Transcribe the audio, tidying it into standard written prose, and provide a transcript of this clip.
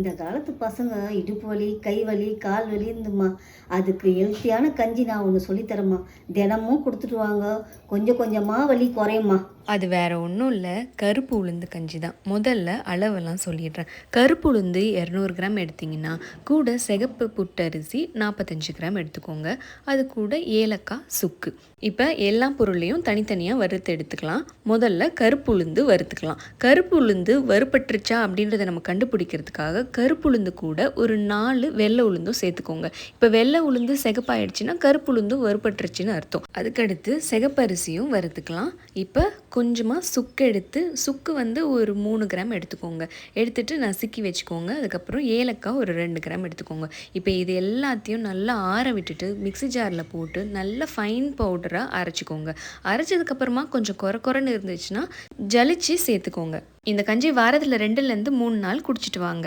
இந்த காலத்து பசங்க இடுப்பு வலி, கை வலி, கால் வலின்னுதும்மா. அதுக்கு ஹெல்த்தியான கஞ்சி நான் ஒண்ணு சொல்லி தரேம்மா. தினமும் குடுத்துட்டு வாங்க. கொஞ்சம் கொஞ்சமா வலி குறையும்மா. அது வேற ஒன்றும் இல்லை, கருப்பு உளுந்து கஞ்சி தான். முதல்ல அளவெல்லாம் சொல்லிடுறேன். கருப்பு உளுந்து 200 கிராம் எடுத்திங்கன்னா கூட சிகப்பு புட்டரிசி 45 கிராம் எடுத்துக்கோங்க. அது கூட ஏலக்காய், சுக்கு. இப்போ எல்லா பொருளையும் தனித்தனியாக வறுத்து எடுத்துக்கலாம். முதல்ல கருப்பு உளுந்து வறுத்துக்கலாம். கருப்பு உளுந்து வறுபட்டுருச்சா அப்படின்றத நம்ம கண்டுபிடிக்கிறதுக்காக கருப்பு உளுந்து கூட ஒரு 4 வெள்ளை உளுந்தும் சேர்த்துக்கோங்க. இப்போ வெள்ளை உளுந்து சிகப்பாயிடுச்சுன்னா கருப்பு உளுந்தும் வறுபட்டுருச்சுன்னு அர்த்தம். அதுக்கடுத்து சிகப்பரிசியும் வறுத்துக்கலாம். இப்போ கொஞ்சமாக சுக்கு எடுத்து, சுக்கு ஒரு 3 கிராம் எடுத்துக்கோங்க. எடுத்துகிட்டு நசுக்கி வச்சுக்கோங்க. அதுக்கப்புறம் ஏலக்காய் ஒரு 2 கிராம் எடுத்துக்கோங்க. இப்போ இது எல்லாத்தையும் நல்லா ஆற விட்டுட்டு மிக்ஸி ஜாரில் போட்டு நல்லா ஃபைன் பவுடராக அரைச்சிக்கோங்க. அரைச்சதுக்கப்புறமா கொஞ்சம் குறைன்னு இருந்துச்சுன்னா ஜலிச்சு சேர்த்துக்கோங்க. இந்த கஞ்சி வாரத்தில் 2லேருந்து 3 நாள் குடிச்சிட்டு வாங்க.